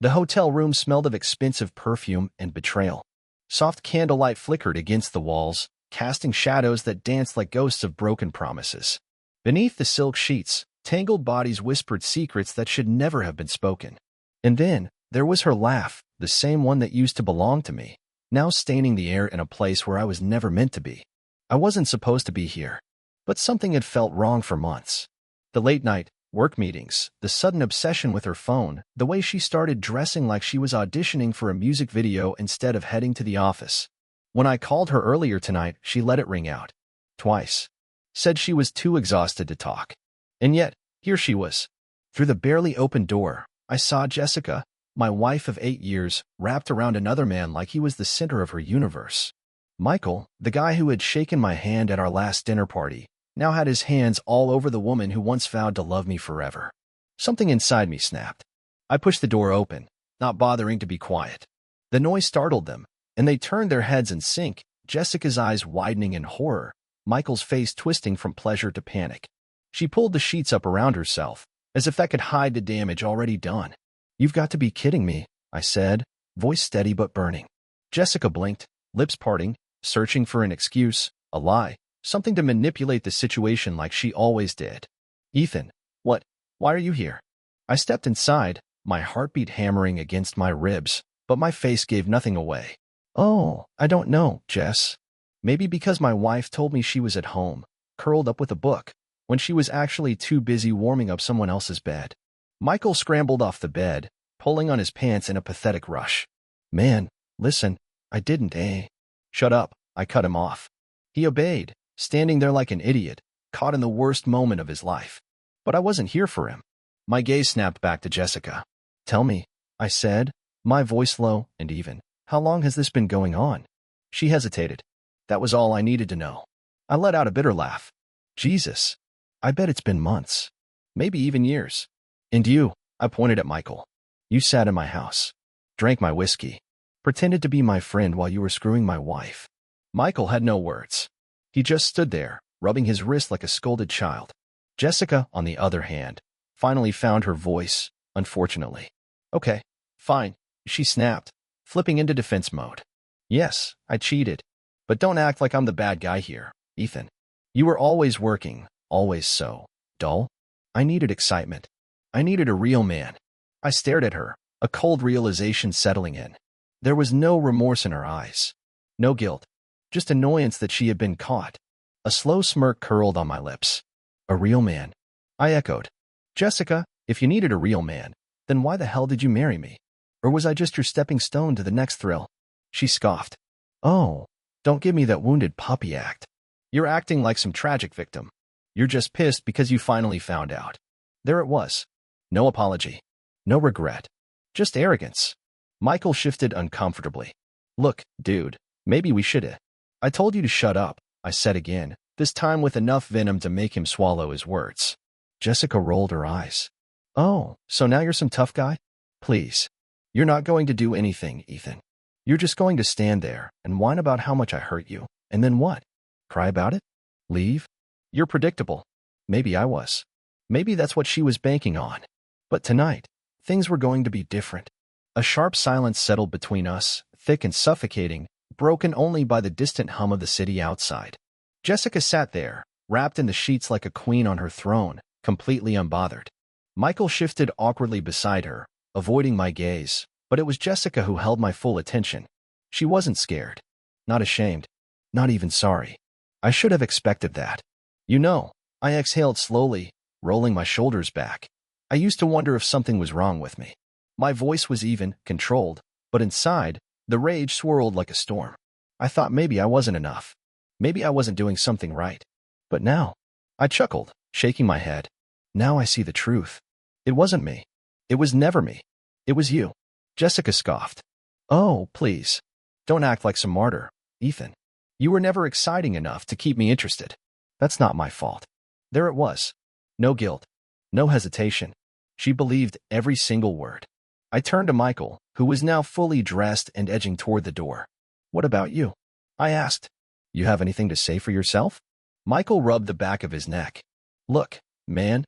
The hotel room smelled of expensive perfume and betrayal. Soft candlelight flickered against the walls, casting shadows that danced like ghosts of broken promises. Beneath the silk sheets, tangled bodies whispered secrets that should never have been spoken. And then, there was her laugh, the same one that used to belong to me, now staining the air in a place where I was never meant to be. I wasn't supposed to be here. But something had felt wrong for months. The late-night work meetings, the sudden obsession with her phone, the way she started dressing like she was auditioning for a music video instead of heading to the office. When I called her earlier tonight, she let it ring out. Twice. Said she was too exhausted to talk. And yet, here she was. Through the barely open door, I saw Jessica, my wife of 8 years, wrapped around another man like he was the center of her universe. Michael, the guy who had shaken my hand at our last dinner party, now had his hands all over the woman who once vowed to love me forever. Something inside me snapped. I pushed the door open, not bothering to be quiet. The noise startled them, and they turned their heads in sync, Jessica's eyes widening in horror, Michael's face twisting from pleasure to panic. She pulled the sheets up around herself, as if that could hide the damage already done. "You've got to be kidding me," I said, voice steady but burning. Jessica blinked, lips parting, searching for an excuse, a lie, something to manipulate the situation like she always did. "Ethan, what? Why are you here?" I stepped inside, my heartbeat hammering against my ribs, but my face gave nothing away. "Oh, I don't know, Jess. Maybe because my wife told me she was at home, curled up with a book, when she was actually too busy warming up someone else's bed." Michael scrambled off the bed, pulling on his pants in a pathetic rush. "Man, listen, I didn't, eh?" "Shut up," I cut him off. He obeyed, standing there like an idiot, caught in the worst moment of his life. But I wasn't here for him. My gaze snapped back to Jessica. "Tell me," I said, my voice low and even, "how long has this been going on?" She hesitated. That was all I needed to know. I let out a bitter laugh. "Jesus, I bet it's been months. Maybe even years. And you," I pointed at Michael. "You sat in my house, drank my whiskey, pretended to be my friend while you were screwing my wife." Michael had no words. He just stood there, rubbing his wrist like a scolded child. Jessica, on the other hand, finally found her voice, unfortunately. "Okay, fine," she snapped, flipping into defense mode. "Yes, I cheated. But don't act like I'm the bad guy here, Ethan. You were always working, always so dull. I needed excitement. I needed a real man." I stared at her, a cold realization settling in. There was no remorse in her eyes. No guilt. Just annoyance that she had been caught. A slow smirk curled on my lips. "A real man," I echoed. "Jessica, if you needed a real man, then why the hell did you marry me? Or was I just your stepping stone to the next thrill?" She scoffed. "Oh, don't give me that wounded puppy act. You're acting like some tragic victim. You're just pissed because you finally found out." There it was. No apology. No regret. Just arrogance. Michael shifted uncomfortably. "Look, dude, maybe we should. I told you to shut up," I said again, this time with enough venom to make him swallow his words. Jessica rolled her eyes. "Oh, so now you're some tough guy? Please. You're not going to do anything, Ethan. You're just going to stand there and whine about how much I hurt you, and then what? Cry about it? Leave? You're predictable." Maybe I was. Maybe that's what she was banking on. But tonight, things were going to be different. A sharp silence settled between us, thick and suffocating, broken only by the distant hum of the city outside. Jessica sat there, wrapped in the sheets like a queen on her throne, completely unbothered. Michael shifted awkwardly beside her, avoiding my gaze, but it was Jessica who held my full attention. She wasn't scared. Not ashamed. Not even sorry. I should have expected that. "You know," I exhaled slowly, rolling my shoulders back. I used to wonder if something was wrong with me. My voice was even, controlled, but inside, the rage swirled like a storm. I thought maybe I wasn't enough. Maybe I wasn't doing something right. But now, I chuckled, shaking my head. Now I see the truth. It wasn't me. It was never me. It was you. Jessica scoffed. "Oh, please. Don't act like some martyr, Ethan. You were never exciting enough to keep me interested. That's not my fault." There it was. No guilt. No hesitation. She believed every single word. I turned to Michael, who was now fully dressed and edging toward the door. "What about you?" I asked. "You have anything to say for yourself?" Michael rubbed the back of his neck. "Look, man.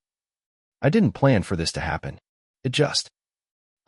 I didn't plan for this to happen. It just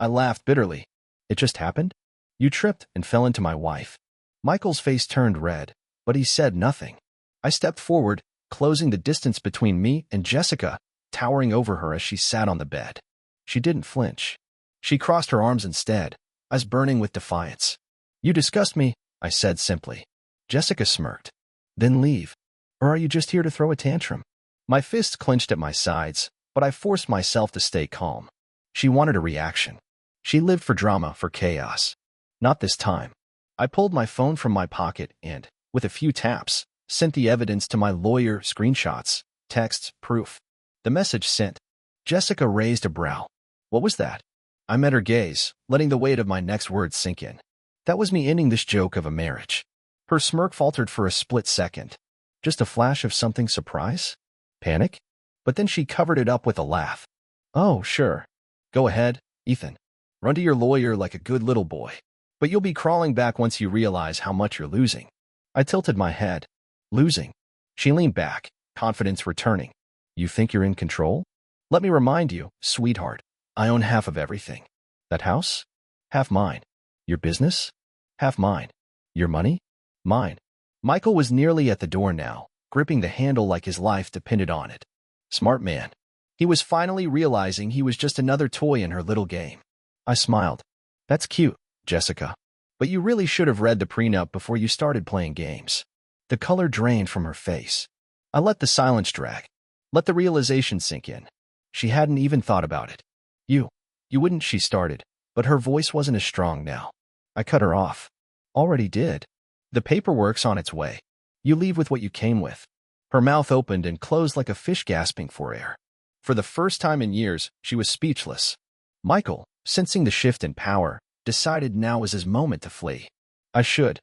I laughed bitterly. It just happened? You tripped and fell into my wife. Michael's face turned red, but he said nothing. I stepped forward, closing the distance between me and Jessica, towering over her as she sat on the bed. She didn't flinch. She crossed her arms instead, eyes burning with defiance. You disgust me, I said simply. Jessica smirked. Then leave. Or are you just here to throw a tantrum? My fists clenched at my sides, but I forced myself to stay calm. She wanted a reaction. She lived for drama, for chaos. Not this time. I pulled my phone from my pocket and, with a few taps, sent the evidence to my lawyer, screenshots, texts, proof. The message sent. Jessica raised a brow. What was that? I met her gaze, letting the weight of my next words sink in. That was me ending this joke of a marriage. Her smirk faltered for a split second. Just a flash of something surprise? Panic? But then she covered it up with a laugh. Oh, sure. Go ahead, Ethan. Run to your lawyer like a good little boy. But you'll be crawling back once you realize how much you're losing. I tilted my head. Losing? She leaned back, confidence returning. You think you're in control? Let me remind you, sweetheart, I own half of everything. That house? Half mine. Your business? Half mine. Your money? Mine. Michael was nearly at the door now, gripping the handle like his life depended on it. Smart man. He was finally realizing he was just another toy in her little game. I smiled. That's cute, Jessica. But you really should have read the prenup before you started playing games. The color drained from her face. I let the silence drag. Let the realization sink in. She hadn't even thought about it. You wouldn't, she started, but her voice wasn't as strong now. I cut her off. Already did. The paperwork's on its way. You leave with what you came with. Her mouth opened and closed like a fish gasping for air. For the first time in years, she was speechless. Michael, sensing the shift in power, decided now was his moment to flee. I should.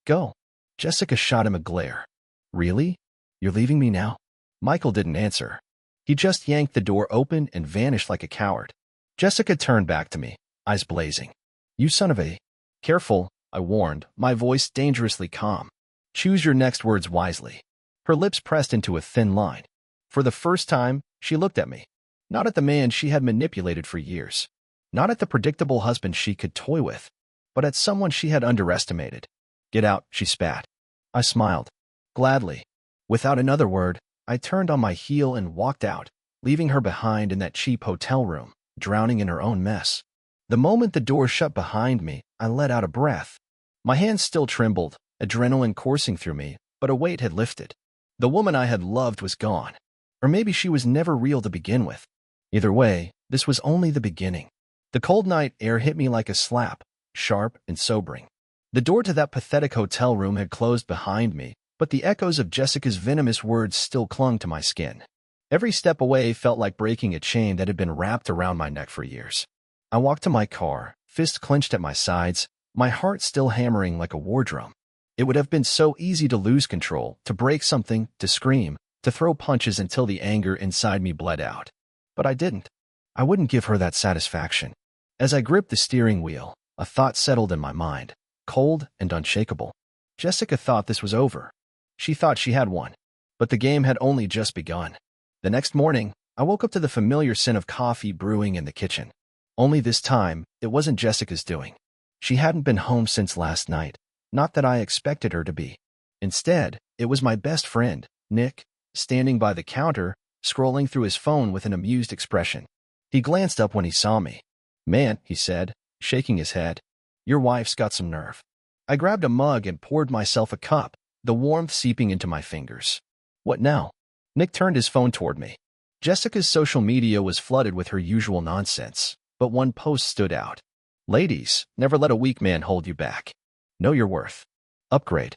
Go. Jessica shot him a glare. Really? You're leaving me now? Michael didn't answer. He just yanked the door open and vanished like a coward. Jessica turned back to me, eyes blazing. You son of a... Careful, I warned, my voice dangerously calm. Choose your next words wisely. Her lips pressed into a thin line. For the first time, she looked at me. Not at the man she had manipulated for years. Not at the predictable husband she could toy with, but at someone she had underestimated. Get out, she spat. I smiled. Gladly. Without another word, I turned on my heel and walked out, leaving her behind in that cheap hotel room, drowning in her own mess. The moment the door shut behind me, I let out a breath. My hands still trembled, adrenaline coursing through me, but a weight had lifted. The woman I had loved was gone. Or maybe she was never real to begin with. Either way, this was only the beginning. The cold night air hit me like a slap, sharp and sobering. The door to that pathetic hotel room had closed behind me, but the echoes of Jessica's venomous words still clung to my skin. Every step away felt like breaking a chain that had been wrapped around my neck for years. I walked to my car, fists clenched at my sides, my heart still hammering like a war drum. It would have been so easy to lose control, to break something, to scream, to throw punches until the anger inside me bled out. But I didn't. I wouldn't give her that satisfaction. As I gripped the steering wheel, a thought settled in my mind, cold and unshakable. Jessica thought this was over. She thought she had won. But the game had only just begun. The next morning, I woke up to the familiar scent of coffee brewing in the kitchen. Only this time, it wasn't Jessica's doing. She hadn't been home since last night. Not that I expected her to be. Instead, it was my best friend, Nick, standing by the counter, scrolling through his phone with an amused expression. He glanced up when he saw me. Man, he said, shaking his head, your wife's got some nerve. I grabbed a mug and poured myself a cup, the warmth seeping into my fingers. What now? Nick turned his phone toward me. Jessica's social media was flooded with her usual nonsense, but one post stood out. Ladies, never let a weak man hold you back. Know your worth. Upgrade.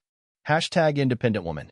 #independent woman.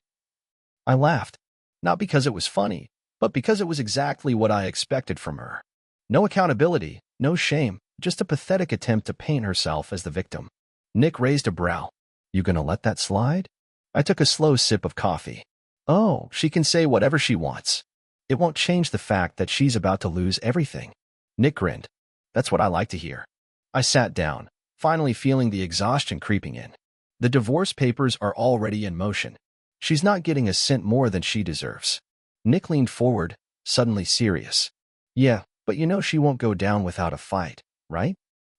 I laughed. Not because it was funny, but because it was exactly what I expected from her. No accountability, no shame, just a pathetic attempt to paint herself as the victim. Nick raised a brow. You gonna let that slide? I took a slow sip of coffee. Oh, she can say whatever she wants. It won't change the fact that she's about to lose everything. Nick grinned. That's what I like to hear. I sat down, finally feeling the exhaustion creeping in. The divorce papers are already in motion. She's not getting a cent more than she deserves. Nick leaned forward, suddenly serious. Yeah, but you know she won't go down without a fight. right?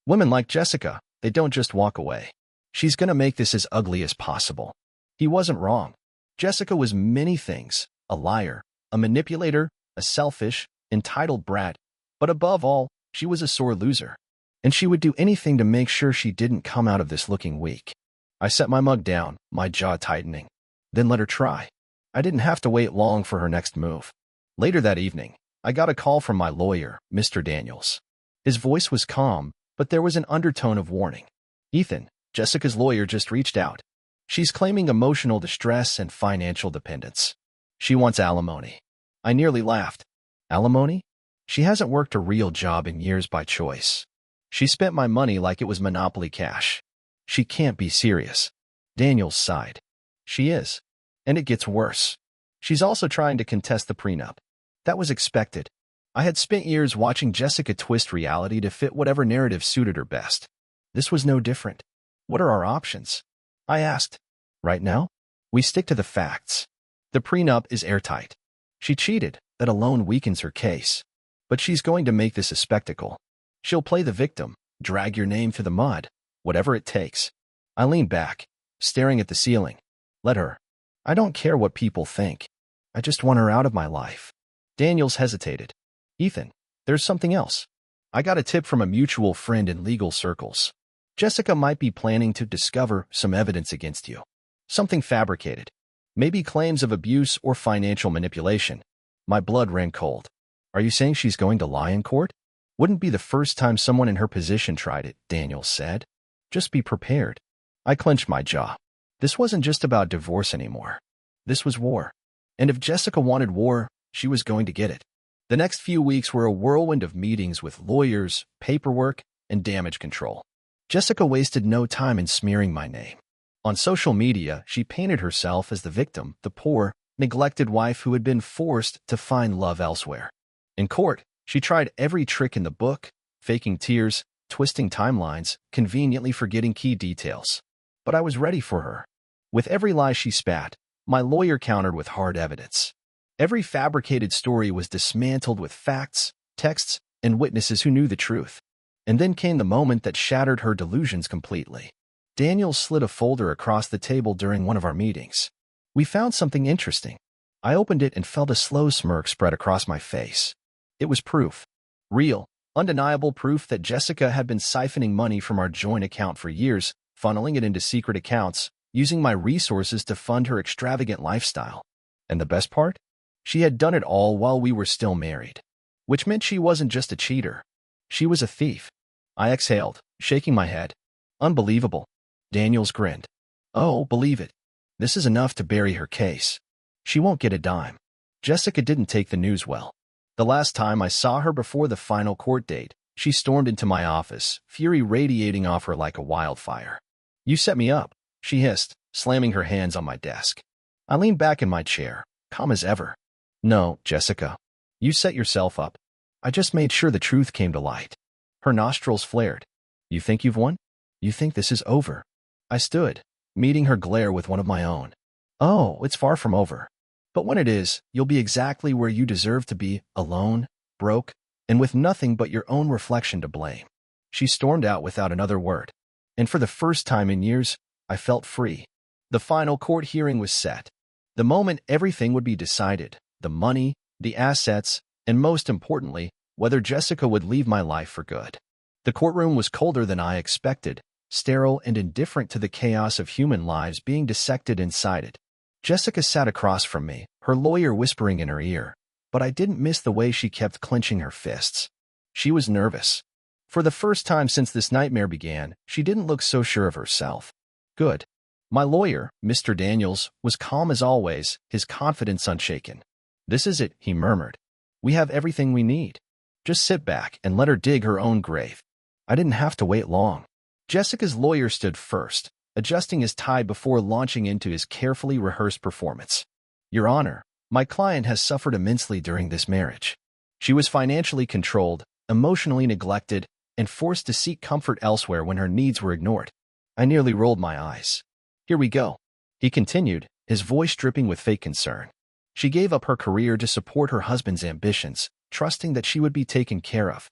Women like Jessica, they don't just walk away. She's gonna make this as ugly as possible. He wasn't wrong. Jessica was many things: a liar, a manipulator, a selfish, entitled brat, but above all, she was a sore loser. And she would do anything to make sure she didn't come out of this looking weak. I set my mug down, my jaw tightening. Then let her try. I didn't have to wait long for her next move. Later that evening, I got a call from my lawyer, Mr. Daniels. His voice was calm, but there was an undertone of warning. Ethan, Jessica's lawyer just reached out. She's claiming emotional distress and financial dependence. She wants alimony. I nearly laughed. Alimony? She hasn't worked a real job in years by choice. She spent my money like it was Monopoly cash. She can't be serious. Daniels sighed. She is. And it gets worse. She's also trying to contest the prenup. That was expected. I had spent years watching Jessica twist reality to fit whatever narrative suited her best. This was no different. What are our options? I asked. Right now, we stick to the facts. The prenup is airtight. She cheated. That alone weakens her case. But she's going to make this a spectacle. She'll play the victim, drag your name through the mud, whatever it takes. I leaned back, staring at the ceiling. Let her. I don't care what people think. I just want her out of my life. Daniels hesitated. Ethan, there's something else. I got a tip from a mutual friend in legal circles. Jessica might be planning to discover some evidence against you. Something fabricated. Maybe claims of abuse or financial manipulation. My blood ran cold. Are you saying she's going to lie in court? Wouldn't be the first time someone in her position tried it, Daniels said. Just be prepared. I clenched my jaw. This wasn't just about divorce anymore. This was war. And if Jessica wanted war, she was going to get it. The next few weeks were a whirlwind of meetings with lawyers, paperwork, and damage control. Jessica wasted no time in smearing my name. On social media, she painted herself as the victim, the poor, neglected wife who had been forced to find love elsewhere. In court, she tried every trick in the book, faking tears, twisting timelines, conveniently forgetting key details. But I was ready for her. With every lie she spat, my lawyer countered with hard evidence. Every fabricated story was dismantled with facts, texts, and witnesses who knew the truth. And then came the moment that shattered her delusions completely. Daniel slid a folder across the table during one of our meetings. We found something interesting. I opened it and felt a slow smirk spread across my face. It was proof. Real, undeniable proof that Jessica had been siphoning money from our joint account for years, funneling it into secret accounts, using my resources to fund her extravagant lifestyle. And the best part? She had done it all while we were still married. Which meant she wasn't just a cheater. She was a thief. I exhaled, shaking my head. Unbelievable. Daniels grinned. Oh, believe it. This is enough to bury her case. She won't get a dime. Jessica didn't take the news well. The last time I saw her before the final court date, she stormed into my office, fury radiating off her like a wildfire. You set me up, she hissed, slamming her hands on my desk. I leaned back in my chair, calm as ever. No, Jessica. You set yourself up. I just made sure the truth came to light. Her nostrils flared. You think you've won? You think this is over? I stood, meeting her glare with one of my own. Oh, it's far from over. But when it is, you'll be exactly where you deserve to be, alone, broke, and with nothing but your own reflection to blame. She stormed out without another word. And for the first time in years, I felt free. The final court hearing was set. The moment everything would be decided, the money, the assets, and most importantly, whether Jessica would leave my life for good. The courtroom was colder than I expected, sterile and indifferent to the chaos of human lives being dissected inside it. Jessica sat across from me, her lawyer whispering in her ear, but I didn't miss the way she kept clenching her fists. She was nervous. For the first time since this nightmare began, she didn't look so sure of herself. Good. My lawyer, Mr. Daniels, was calm as always, his confidence unshaken. This is it, he murmured. We have everything we need. Just sit back and let her dig her own grave. I didn't have to wait long. Jessica's lawyer stood first, adjusting his tie before launching into his carefully rehearsed performance. Your Honor, my client has suffered immensely during this marriage. She was financially controlled, emotionally neglected, and forced to seek comfort elsewhere when her needs were ignored. I nearly rolled my eyes. Here we go, he continued, his voice dripping with fake concern. She gave up her career to support her husband's ambitions, trusting that she would be taken care of.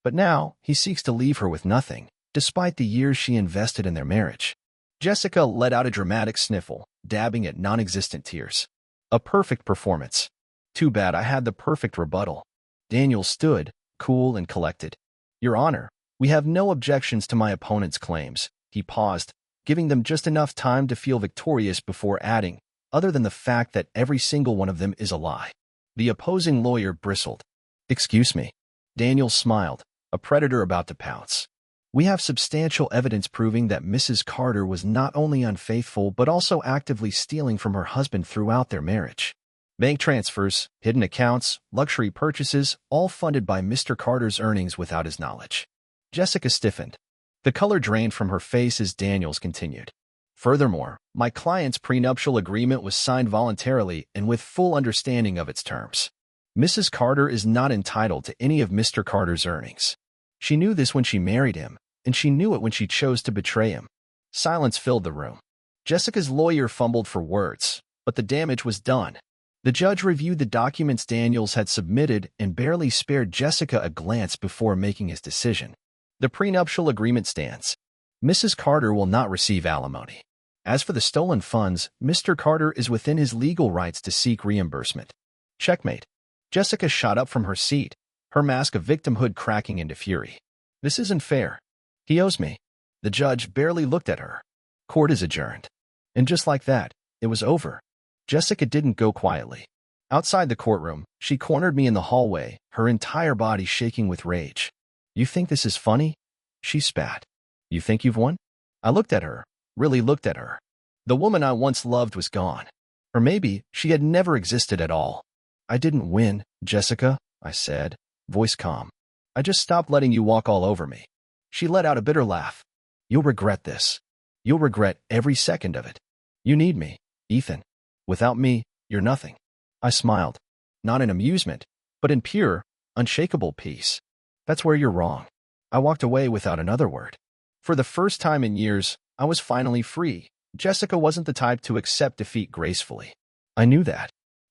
But now, he seeks to leave her with nothing, despite the years she invested in their marriage. Jessica let out a dramatic sniffle, dabbing at non-existent tears. A perfect performance. Too bad I had the perfect rebuttal. Daniel stood, cool and collected. Your Honor, we have no objections to my opponent's claims. He paused, giving them just enough time to feel victorious before adding, other than the fact that every single one of them is a lie. The opposing lawyer bristled. Excuse me. Daniel smiled, a predator about to pounce. We have substantial evidence proving that Mrs. Carter was not only unfaithful but also actively stealing from her husband throughout their marriage. Bank transfers, hidden accounts, luxury purchases, all funded by Mr. Carter's earnings without his knowledge. Jessica stiffened. The color drained from her face as Daniels continued. Furthermore, my client's prenuptial agreement was signed voluntarily and with full understanding of its terms. Mrs. Carter is not entitled to any of Mr. Carter's earnings. She knew this when she married him, and she knew it when she chose to betray him. Silence filled the room. Jessica's lawyer fumbled for words, but the damage was done. The judge reviewed the documents Daniels had submitted and barely spared Jessica a glance before making his decision. The prenuptial agreement stands. Mrs. Carter will not receive alimony. As for the stolen funds, Mr. Carter is within his legal rights to seek reimbursement. Checkmate. Jessica shot up from her seat, her mask of victimhood cracking into fury. This isn't fair. He owes me. The judge barely looked at her. Court is adjourned. And just like that, it was over. Jessica didn't go quietly. Outside the courtroom, she cornered me in the hallway, her entire body shaking with rage. You think this is funny? She spat. You think you've won? I looked at her, really looked at her. The woman I once loved was gone. Or maybe she had never existed at all. I didn't win, Jessica, I said, voice calm. I just stopped letting you walk all over me. She let out a bitter laugh. You'll regret this. You'll regret every second of it. You need me, Ethan. Without me, you're nothing. I smiled, not in amusement, but in pure, unshakable peace. That's where you're wrong. I walked away without another word. For the first time in years, I was finally free. Jessica wasn't the type to accept defeat gracefully. I knew that.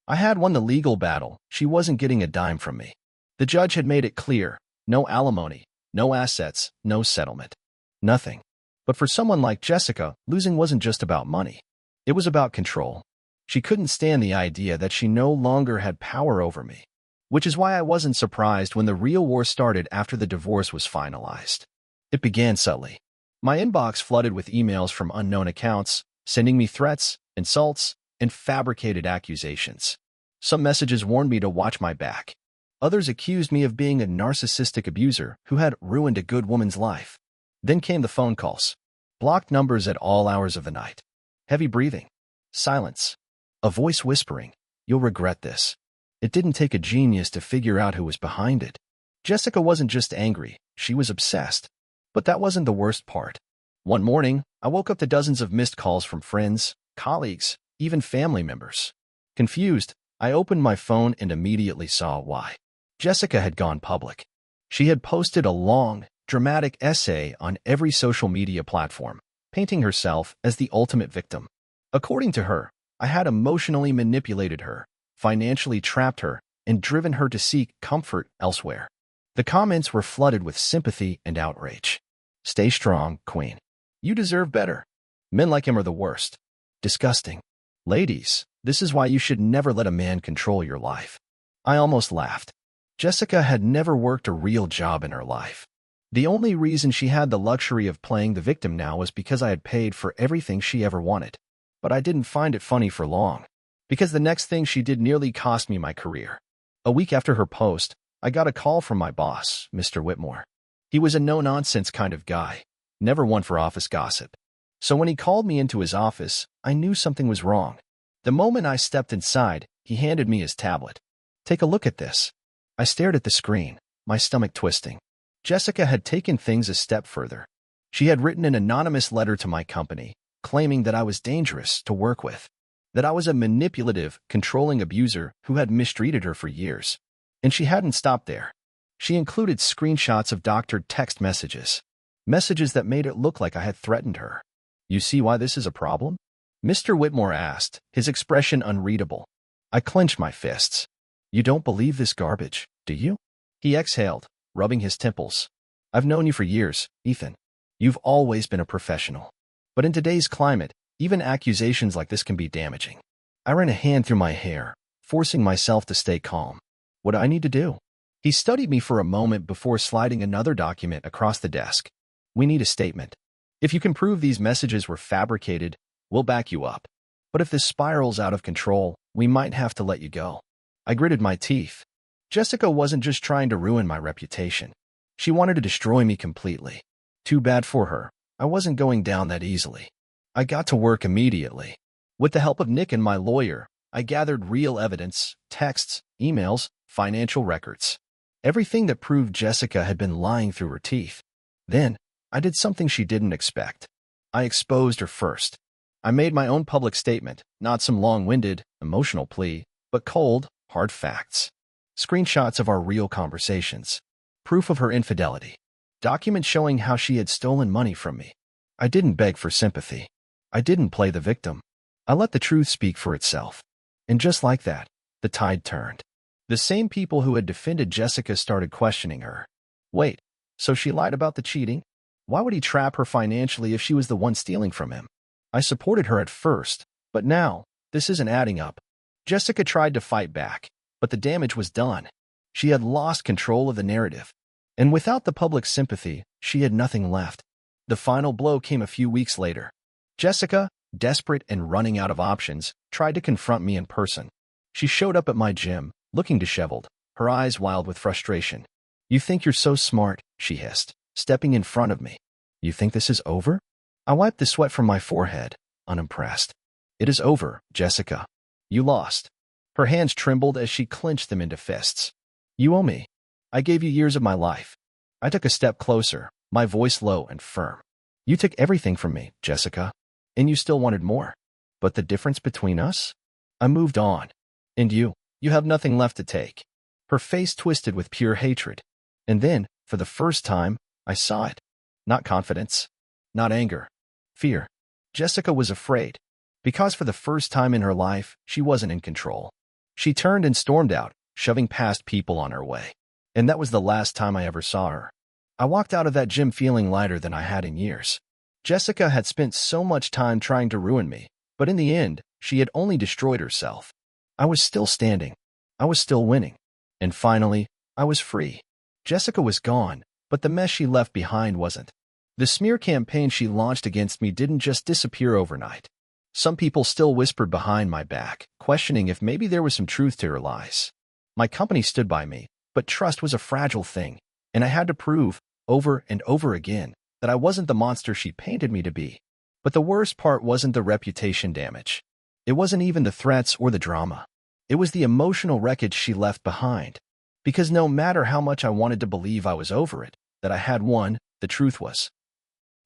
I had won the legal battle. She wasn't getting a dime from me. The judge had made it clear, no alimony, no assets, no settlement. Nothing. But for someone like Jessica, losing wasn't just about money. It was about control. She couldn't stand the idea that she no longer had power over me. Which is why I wasn't surprised when the real war started after the divorce was finalized. It began subtly. My inbox flooded with emails from unknown accounts, sending me threats, insults, and fabricated accusations. Some messages warned me to watch my back. Others accused me of being a narcissistic abuser who had ruined a good woman's life. Then came the phone calls. Blocked numbers at all hours of the night. Heavy breathing. Silence. A voice whispering, you'll regret this. It didn't take a genius to figure out who was behind it. Jessica wasn't just angry, she was obsessed. But that wasn't the worst part. One morning, I woke up to dozens of missed calls from friends, colleagues, even family members. Confused, I opened my phone and immediately saw why. Jessica had gone public. She had posted a long, dramatic essay on every social media platform, painting herself as the ultimate victim. According to her, I had emotionally manipulated her, financially trapped her, and driven her to seek comfort elsewhere. The comments were flooded with sympathy and outrage. Stay strong, Queen. You deserve better. Men like him are the worst. Disgusting. Ladies, this is why you should never let a man control your life. I almost laughed. Jessica had never worked a real job in her life. The only reason she had the luxury of playing the victim now was because I had paid for everything she ever wanted. But I didn't find it funny for long, because the next thing she did nearly cost me my career. A week after her post, I got a call from my boss, Mr. Whitmore. He was a no-nonsense kind of guy, never one for office gossip. So when he called me into his office, I knew something was wrong. The moment I stepped inside, he handed me his tablet. Take a look at this. I stared at the screen, my stomach twisting. Jessica had taken things a step further. She had written an anonymous letter to my company, claiming that I was dangerous to work with, that I was a manipulative, controlling abuser who had mistreated her for years. And she hadn't stopped there. She included screenshots of doctored text messages, messages that made it look like I had threatened her. You see why this is a problem? Mr. Whitmore asked, his expression unreadable. I clenched my fists. You don't believe this garbage, do you? He exhaled, rubbing his temples. I've known you for years, Ethan. You've always been a professional. But in today's climate, even accusations like this can be damaging. I ran a hand through my hair, forcing myself to stay calm. What do I need to do? He studied me for a moment before sliding another document across the desk. We need a statement. If you can prove these messages were fabricated, we'll back you up. But if this spirals out of control, we might have to let you go. I gritted my teeth. Jessica wasn't just trying to ruin my reputation. She wanted to destroy me completely. Too bad for her. I wasn't going down that easily. I got to work immediately. With the help of Nick and my lawyer, I gathered real evidence, texts, emails, financial records. Everything that proved Jessica had been lying through her teeth. Then, I did something she didn't expect. I exposed her first. I made my own public statement, not some long-winded, emotional plea, but cold, hard facts. Screenshots of our real conversations. Proof of her infidelity. Documents showing how she had stolen money from me. I didn't beg for sympathy. I didn't play the victim. I let the truth speak for itself. And just like that, the tide turned. The same people who had defended Jessica started questioning her. Wait, so she lied about the cheating? Why would he trap her financially if she was the one stealing from him? I supported her at first, but now, this isn't adding up. Jessica tried to fight back, but the damage was done. She had lost control of the narrative. And without the public sympathy, she had nothing left. The final blow came a few weeks later. Jessica, desperate and running out of options, tried to confront me in person. She showed up at my gym, looking disheveled, her eyes wild with frustration. "You think you're so smart," she hissed, stepping in front of me. "You think this is over?" I wiped the sweat from my forehead, unimpressed. "It is over, Jessica. You lost." Her hands trembled as she clenched them into fists. "You owe me. I gave you years of my life." I took a step closer, my voice low and firm. "You took everything from me, Jessica, and you still wanted more. But the difference between us? I moved on. And you have nothing left to take." Her face twisted with pure hatred. And then, for the first time, I saw it. Not confidence. Not anger. Fear. Jessica was afraid. Because for the first time in her life, she wasn't in control. She turned and stormed out, shoving past people on her way. And that was the last time I ever saw her. I walked out of that gym feeling lighter than I had in years. Jessica had spent so much time trying to ruin me, but in the end, she had only destroyed herself. I was still standing. I was still winning. And finally, I was free. Jessica was gone, but the mess she left behind wasn't. The smear campaign she launched against me didn't just disappear overnight. Some people still whispered behind my back, questioning if maybe there was some truth to her lies. My company stood by me, but trust was a fragile thing, and I had to prove, over and over again, that I wasn't the monster she painted me to be. But the worst part wasn't the reputation damage. It wasn't even the threats or the drama. It was the emotional wreckage she left behind. Because no matter how much I wanted to believe I was over it, that I had won, the truth was,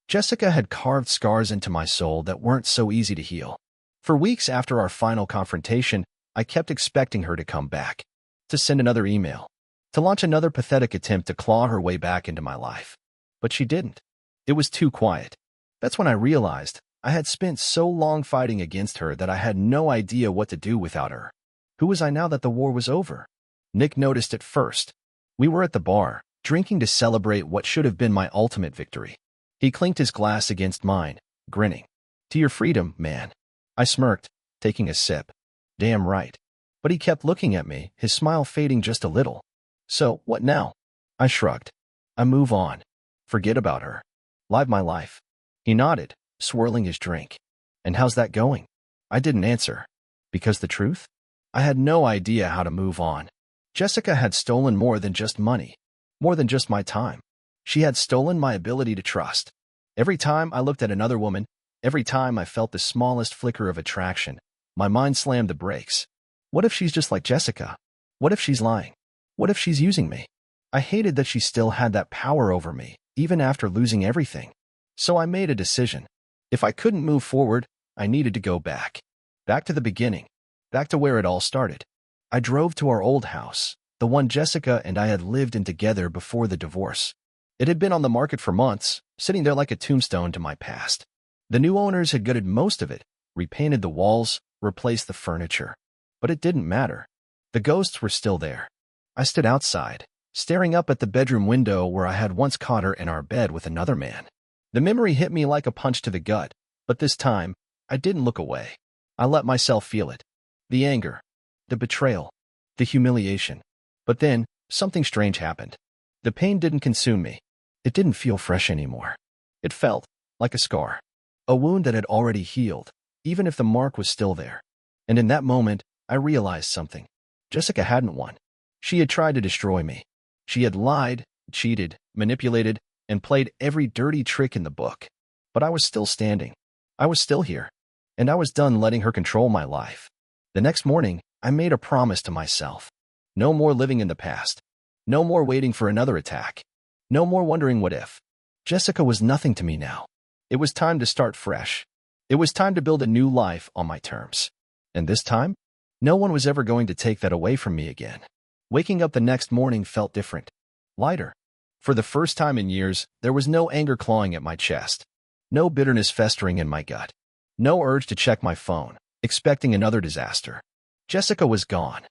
Jessica had carved scars into my soul that weren't so easy to heal. For weeks after our final confrontation, I kept expecting her to come back, to send another email, to launch another pathetic attempt to claw her way back into my life. But she didn't. It was too quiet. That's when I realized I had spent so long fighting against her that I had no idea what to do without her. Who was I now that the war was over? Nick noticed it first. We were at the bar, drinking to celebrate what should have been my ultimate victory. He clinked his glass against mine, grinning. "To your freedom, man." I smirked, taking a sip. Damn right. But he kept looking at me, his smile fading just a little. "So, what now?" I shrugged. "I move on. Forget about her. Live my life." He nodded, swirling his drink. "And how's that going?" I didn't answer. Because the truth? I had no idea how to move on. Jessica had stolen more than just money, more than just my time. She had stolen my ability to trust. Every time I looked at another woman, every time I felt the smallest flicker of attraction, my mind slammed the brakes. What if she's just like Jessica? What if she's lying? What if she's using me? I hated that she still had that power over me, even after losing everything. So I made a decision. If I couldn't move forward, I needed to go back. Back to the beginning. Back to where it all started. I drove to our old house, the one Jessica and I had lived in together before the divorce. It had been on the market for months, sitting there like a tombstone to my past. The new owners had gutted most of it, repainted the walls, replaced the furniture. But it didn't matter. The ghosts were still there. I stood outside, staring up at the bedroom window where I had once caught her in our bed with another man. The memory hit me like a punch to the gut, but this time, I didn't look away. I let myself feel it. The anger, the betrayal, the humiliation. But then, something strange happened. The pain didn't consume me. It didn't feel fresh anymore. It felt like a scar. A wound that had already healed, even if the mark was still there. And in that moment, I realized something. Jessica hadn't won. She had tried to destroy me. She had lied, cheated, manipulated, and played every dirty trick in the book. But I was still standing. I was still here. And I was done letting her control my life. The next morning, I made a promise to myself. No more living in the past. No more waiting for another attack. No more wondering what if. Jessica was nothing to me now. It was time to start fresh. It was time to build a new life on my terms. And this time, no one was ever going to take that away from me again. Waking up the next morning felt different. Lighter. For the first time in years, there was no anger clawing at my chest. No bitterness festering in my gut. No urge to check my phone, expecting another disaster. Jessica was gone.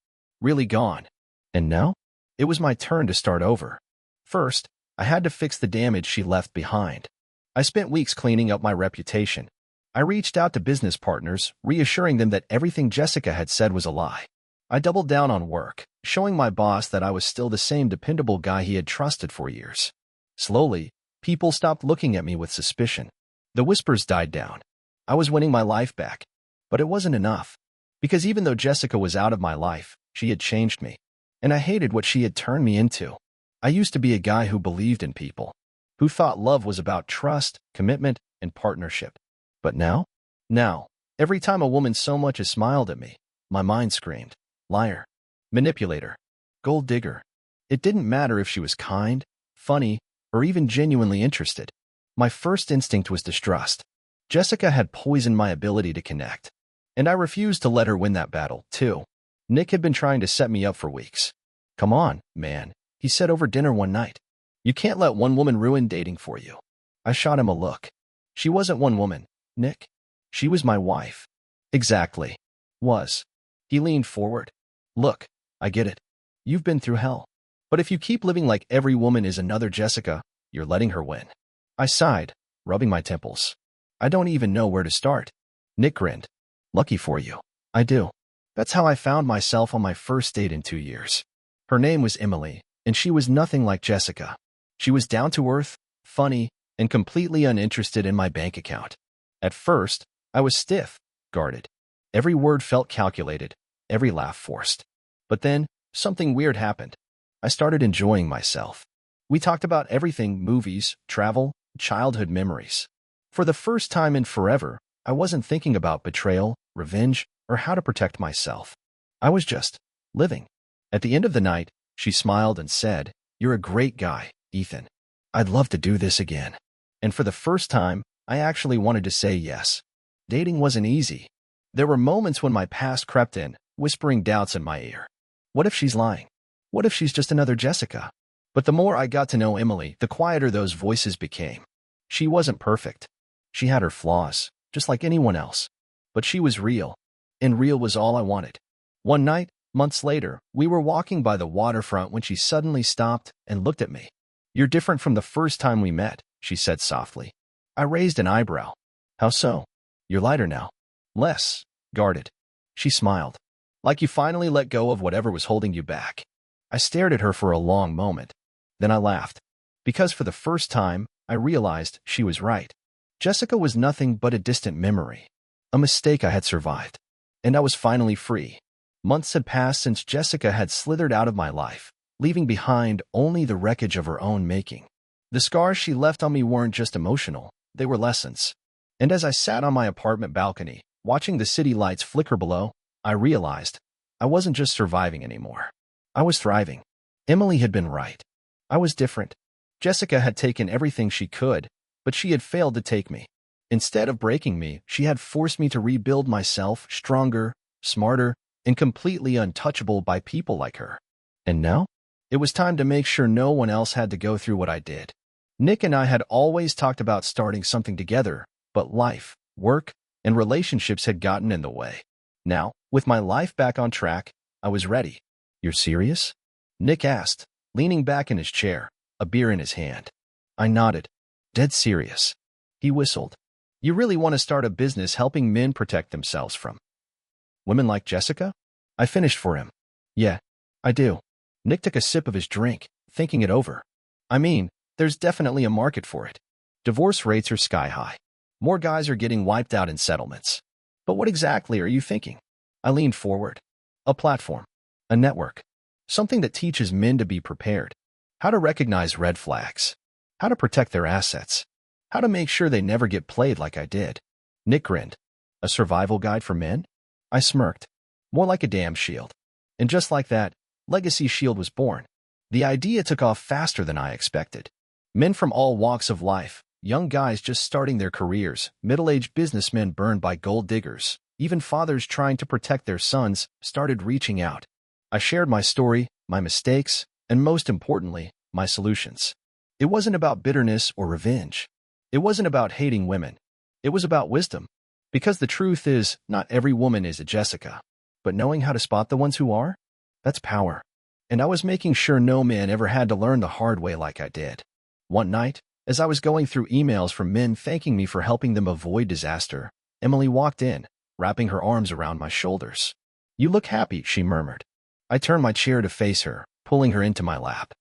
Really gone. And now? It was my turn to start over. First, I had to fix the damage she left behind. I spent weeks cleaning up my reputation. I reached out to business partners, reassuring them that everything Jessica had said was a lie. I doubled down on work, showing my boss that I was still the same dependable guy he had trusted for years. Slowly, people stopped looking at me with suspicion. The whispers died down. I was winning my life back. But it wasn't enough. Because even though Jessica was out of my life, she had changed me. And I hated what she had turned me into. I used to be a guy who believed in people, who thought love was about trust, commitment, and partnership. But now, every time a woman so much as smiled at me, my mind screamed, liar, manipulator, gold digger. It didn't matter if she was kind, funny, or even genuinely interested. My first instinct was distrust. Jessica had poisoned my ability to connect. And I refused to let her win that battle, too. Nick had been trying to set me up for weeks. Come on, man, he said over dinner one night. You can't let one woman ruin dating for you. I shot him a look. She wasn't one woman, Nick. She was my wife. Exactly. Was. He leaned forward. Look, I get it. You've been through hell. But if you keep living like every woman is another Jessica, you're letting her win. I sighed, rubbing my temples. I don't even know where to start. Nick grinned. Lucky for you. I do. That's how I found myself on my first date in 2 years. Her name was Emily, and she was nothing like Jessica. She was down to earth, funny, and completely uninterested in my bank account. At first, I was stiff, guarded. Every word felt calculated, every laugh forced. But then, something weird happened. I started enjoying myself. We talked about everything: movies, travel, childhood memories. For the first time in forever, I wasn't thinking about betrayal, revenge, or how to protect myself. I was just living. At the end of the night, she smiled and said, "You're a great guy, Ethan. I'd love to do this again." And for the first time, I actually wanted to say yes. Dating wasn't easy. There were moments when my past crept in, whispering doubts in my ear. What if she's lying? What if she's just another Jessica? But the more I got to know Emily, the quieter those voices became. She wasn't perfect. She had her flaws, just like anyone else. But she was real, and real was all I wanted. One night, months later, we were walking by the waterfront when she suddenly stopped and looked at me. "You're different from the first time we met," she said softly. I raised an eyebrow. "How so?" "You're lighter now. Less guarded." She smiled. "Like you finally let go of whatever was holding you back." I stared at her for a long moment. Then I laughed. Because for the first time, I realized she was right. Jessica was nothing but a distant memory. A mistake I had survived. And I was finally free. Months had passed since Jessica had slithered out of my life, leaving behind only the wreckage of her own making. The scars she left on me weren't just emotional, they were lessons. And as I sat on my apartment balcony, watching the city lights flicker below, I realized I wasn't just surviving anymore. I was thriving. Emily had been right. I was different. Jessica had taken everything she could, but she had failed to take me. Instead of breaking me, she had forced me to rebuild myself stronger, smarter, and completely untouchable by people like her. And now? It was time to make sure no one else had to go through what I did. Nick and I had always talked about starting something together, but life, work, and relationships had gotten in the way. Now, with my life back on track, I was ready. "You're serious?" Nick asked, leaning back in his chair, a beer in his hand. I nodded. Dead serious. He whistled. You really want to start a business helping men protect themselves from women like Jessica? I finished for him. Yeah, I do. Nick took a sip of his drink, thinking it over. I mean, there's definitely a market for it. Divorce rates are sky high. More guys are getting wiped out in settlements. But what exactly are you thinking? I leaned forward. A platform. A network. Something that teaches men to be prepared. How to recognize red flags. How to protect their assets. How to make sure they never get played like I did. Nick grinned. A survival guide for men? I smirked. More like a damn shield. And just like that, Legacy Shield was born. The idea took off faster than I expected. Men from all walks of life, young guys just starting their careers, middle-aged businessmen burned by gold diggers, even fathers trying to protect their sons, started reaching out. I shared my story, my mistakes, and most importantly, my solutions. It wasn't about bitterness or revenge. It wasn't about hating women. It was about wisdom. Because the truth is, not every woman is a Jessica. But knowing how to spot the ones who are? That's power. And I was making sure no man ever had to learn the hard way like I did. One night, as I was going through emails from men thanking me for helping them avoid disaster, Emily walked in, wrapping her arms around my shoulders. You look happy, she murmured. I turned my chair to face her, pulling her into my lap.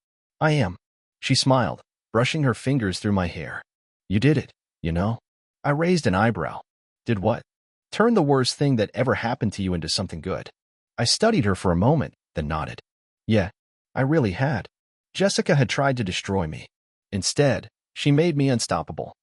I am. She smiled, brushing her fingers through my hair. You did it, you know? I raised an eyebrow. Did what? Turn the worst thing that ever happened to you into something good. I studied her for a moment, then nodded. Yeah, I really had. Jessica had tried to destroy me. Instead, she made me unstoppable.